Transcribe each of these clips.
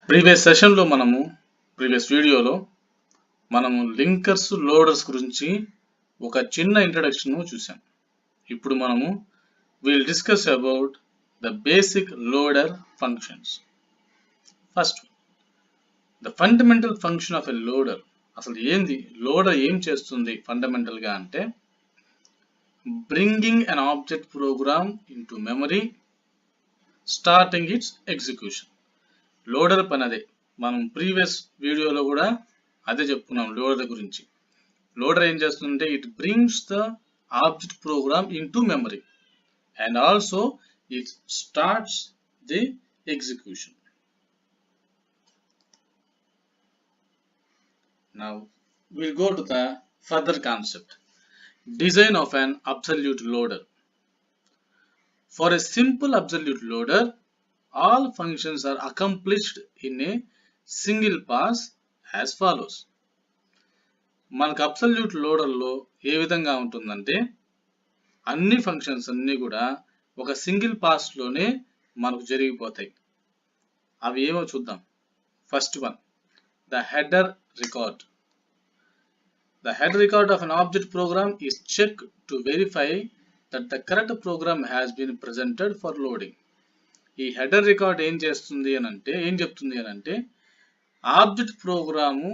Previous సెషన్లో previous వీడియోలో మనము లింకర్స్ లోడర్స్ గురించి ఒక చిన్న ఇంట్రడక్షన్ చూసాం. ఇప్పుడు will discuss about the basic loader functions. First, the fundamental function of a loader. అసలు ఏంది లోడర్, ఏం చేస్తుంది ఫండమెంటల్ గా అంటే bringing an object program into memory, starting its execution. Loader పని అదే. మనం ప్రీవియస్ వీడియోలో కూడా అదే చెప్పుకున్నాం లోడర్ గురించి. లోడర్ ఏం చేస్తుందంటే it brings the object program into memory and also it starts the execution. Now we'll go to the further concept, design of an absolute loader. For a simple absolute loader, all functions are accomplished in a single pass as follows. మనకు absolute లోడర్లో ఏ విధంగా ఉంటుందంటే అన్ని functions అన్నీ కూడా ఒక single పాస్లోనే మనకు జరిగిపోతాయి. అవి ఏమో చూద్దాం. First one, the header record. The header record of an object program is checked to verify that the correct program has been presented for loading. ఈ హెడర్ రికార్డ్ ఏం చెప్తుంది అని అంటే ఆబ్జెక్ట్ ప్రోగ్రాము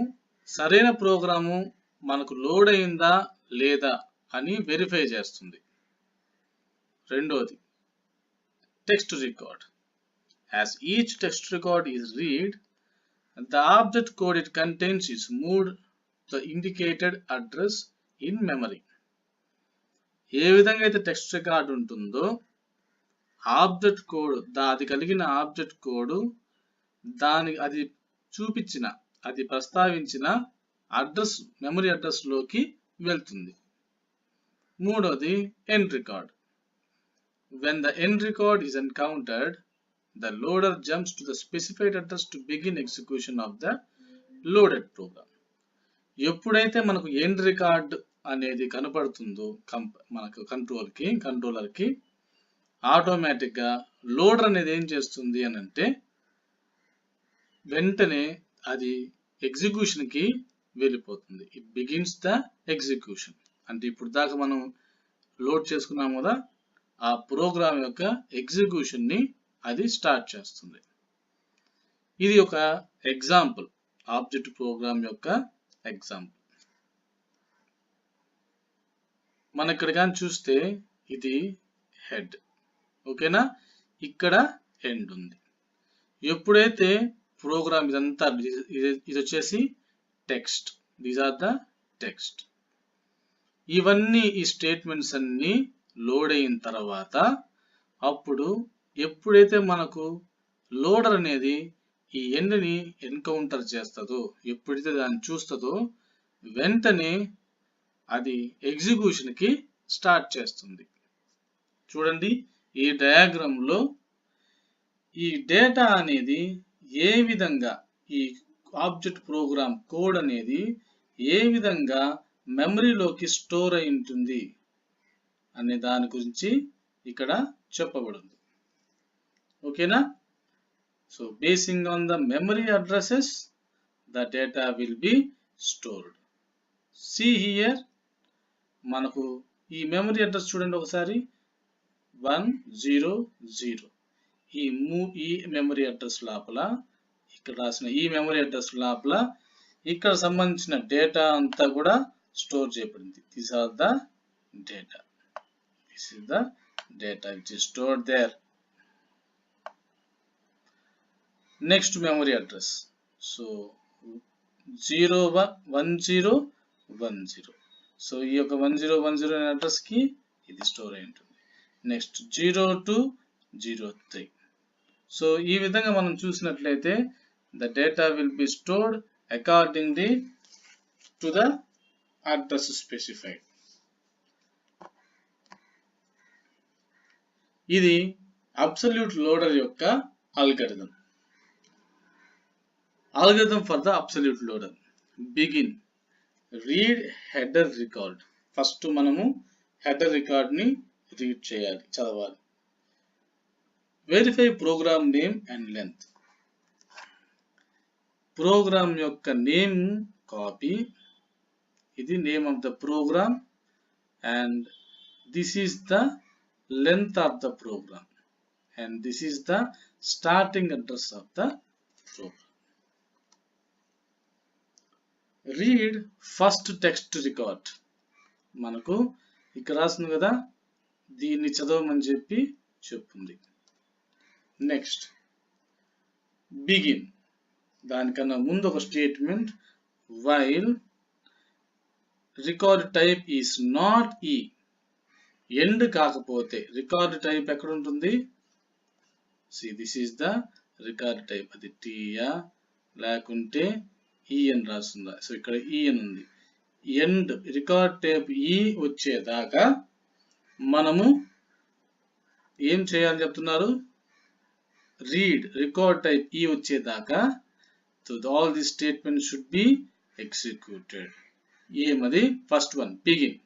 సరైన ప్రోగ్రాము మనకు లోడ్ అయిందా లేదా అని వెరిఫై చేస్తుంది. రెండోది, text record. As each text record is read, the object code it contains is moved to the indicated address in memory. ఏ విధంగా అయితే టెక్స్ట్ రికార్డ్ ఉంటుందో ఆబ్జెక్ట్ కోడ్, అది కలిగిన ఆబ్జెక్ట్ కోడ్ అది చూపించిన, అది ప్రస్తావించిన అడ్రస్, మెమరీ అడ్రస్ లోకి వెళ్తుంది. మూడోది, end record. When the end record is encountered, the loader jumps to the specified address to begin execution of the loaded program. ఎప్పుడైతే మనకు ఎండ్ రికార్డ్ అనేది కనపడుతుందో మనకు కంట్రోలర్కి ఆటోమేటిక్గా లోడర్ అనేది ఏం చేస్తుంది అని అంటే వెంటనే అది ఎగ్జిక్యూషన్కి వెళ్ళిపోతుంది. It begins the execution. అంటే ఇప్పుడు దాకా మనం లోడ్ చేసుకున్నాం కదా, ఆ ప్రోగ్రామ్ యొక్క ఎగ్జిక్యూషన్ని అది స్టార్ట్ చేస్తుంది. ఇది ఒక ఎగ్జాంపుల్, ఆబ్జెక్ట్ ప్రోగ్రామ్ యొక్క ఎగ్జాంపుల్. మన ఇక్కడ కానీ చూస్తే ఇది హెడ్, ఓకేనా, ఇక్కడ ఎండ్ ఉంది. ఎప్పుడైతే ప్రోగ్రామ్ ఇదంతా ఇది వచ్చేసి text, these are the text. ఇవన్నీ ఈ స్టేట్మెంట్స్ అన్ని లోడ్ అయిన తర్వాత అప్పుడు ఎప్పుడైతే మనకు లోడర్ అనేది ఈ ఎండ్ని ఎన్కౌంటర్ చేస్తుందో, ఎప్పుడైతే దాన్ని చూస్తుందో వెంటనే అది ఎగ్జిక్యూషన్కి స్టార్ట్ చేస్తుంది. చూడండి, ఈ డయాగ్రామ్లో ఈ డేటా అనేది ఏ విధంగా, ఈ ఆబ్జెక్ట్ ప్రోగ్రామ్ కోడ్ అనేది ఏ విధంగా మెమరీలోకి స్టోర్ అయి ఉంటుంది అనే దాని గురించి ఇక్కడ చెప్పబడింది. ఓకేనా? So basing on the memory addresses the data will be stored. See here, మనకు ఈ మెమరీ అడ్రస్ చూడండి ఒకసారి, 100. ఈ మెమరీ అడ్రస్ లోపల, ఇక్కడ రాసిన ఈ మెమరీ అడ్రస్ లోపల ఇక్కడ సంబంధించిన డేటా అంతా కూడా స్టోర్ చేయబడింది. These are the data. This is the data which is stored there. Next memory address. So 1010. So ఈ యొక్క 1010 అనే అడ్రస్ కి ఇది స్టోర్ అయి ఉంటుంది. నెక్స్ట్ 0203. సో ఈ విధంగా మనం చూసినట్లయితే the data will be stored accordingly to the address specified. ఇది అబ్సల్యూట్ లోడర్ యొక్క algorithm. Algorithm for the absolute loader. Begin. Read header record. First మనము హెడర్ రికార్డ్ ని రీడ్ చేయాలి, చదవాలి. Verify program name and length. Program యొక్క name copy, ఇది name of the program, and this is the length of the program, and this is the starting address of the program. Read first text record. మనకు ఇక్కడ రాస్తుంది కదా, దీన్ని చదవమని చెప్పి చెప్తుంది. నెక్స్ట్ బిగిన్, దానికన్నా ముందు ఒక statement, while record type is not ఈ, ఎండ్ కాకపోతే రికార్డ్ టైప్ ఎక్కడ ఉంటుంది, this is the record type, అది టీయా లేకుంటే ఈ అని రాస్తుందా, సో ఇక్కడ ఈ అని ఉంది. ఎండ్ రికార్డ్ టైప్ ఈ వచ్చేదాకా మనము ఏం చేయాలని చెప్తున్నారు, రీడ్ రికార్డ్ టైప్ ఈ వచ్చేదాకా all these statements should be executed. ఏమది, first one begin.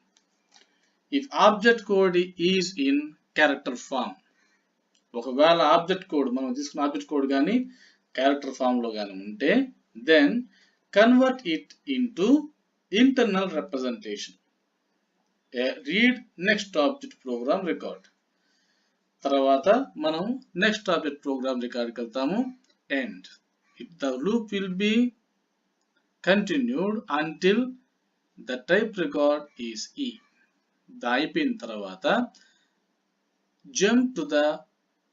If object code is in character form, ఒకవేళ ఆబ్జెక్ట్ కోడ్ మనం తీసుకున్న ఆబ్జెక్ట్ కోడ్ కానీ క్యారెక్టర్ ఫామ్ లో కానీ ఉంటే, then convert it into internal representation. Read next object program record. తర్వాత మనం నెక్స్ట్ ఆబ్జెక్ట్ ప్రోగ్రామ్ రికార్డ్కి వెళ్తాము. End, the loop will be continued until the type record is E. అయిపోయిన తర్వాత jump to the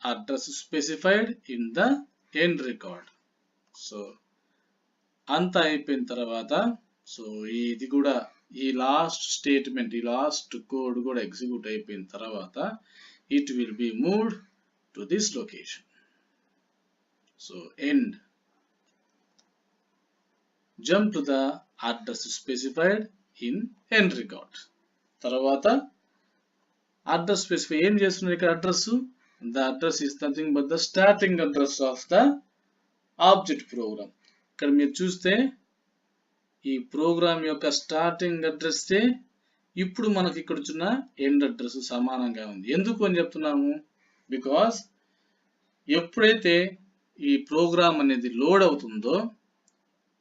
address specified in the end record. So అంతా అయిపోయిన తర్వాత, so ఇది కూడా ఈ లాస్ట్ స్టేట్మెంట్, ఈ లాస్ట్ కోడ్ కూడా ఎగ్జిక్యూట్ అయిపోయిన తర్వాత it will be moved to this location. So end, jump to the address specified in end record. తర్వాత అడ్రస్ స్పెసిఫై ఏం చేస్తున్నారు ఇక్కడ, address, the address is nothing but the starting address of the object program. ఇక్కడ మీరు చూస్తే ఈ programme యొక్క starting address ఇప్పుడు మనకి ఇక్కడ వచ్చిన ఎండ్ అడ్రస్ సమానంగా ఉంది. ఎందుకు అని చెప్తున్నాము, బికాస్ ఎప్పుడైతే ఈ ప్రోగ్రామ్ అనేది లోడ్ అవుతుందో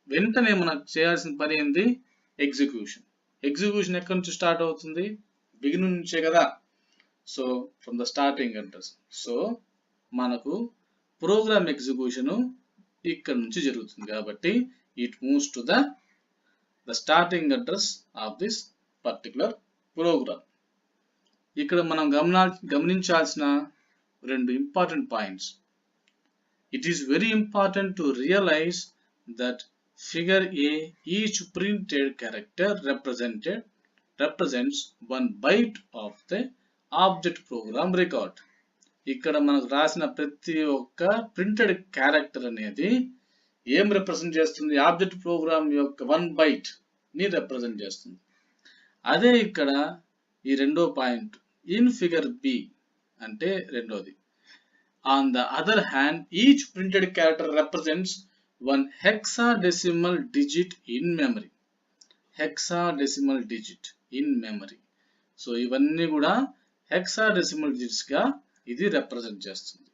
వెంటనే మనకు చేయాల్సిన పని ఏంది, ఎగ్జిక్యూషన్. ఎగ్జిక్యూషన్ ఎక్కడి నుంచి స్టార్ట్ అవుతుంది, బిగినింగ్ నుంచే కదా. So from the starting address. So మనకు ప్రోగ్రామ్ ఎగ్జిక్యూషన్ ఇక్కడ నుంచి జరుగుతుంది కాబట్టి it moves to the starting address of this particular program. ఇక్కడ మనం గమనించాల్సిన రెండు important points. It is very important to realize that figure A, each printed character represents one byte of the object program record. ఇక్కడ మనకు రాసిన ప్రతి ఒక్క printed character అనేది ఏం రిప్రజెంట్ చేస్తుంది, ఆబ్జెక్ట్ ప్రోగ్రామ్ యొక్క 1 byte ని రిప్రజెంట్ చేస్తుంది. అదే ఇక్కడ ఈ రెండో పాయింట్, ఇన్ ఫిగర్ బి అంటే రెండోది, on the other hand each printed character represents one hexadecimal digit in memory. Hexadecimal digit in memory. So ఇవన్నీ కూడా హెక్సాడెసిమల్ డిజిట్స్ గా ఇది రిప్రజెంట్ చేస్తుంది.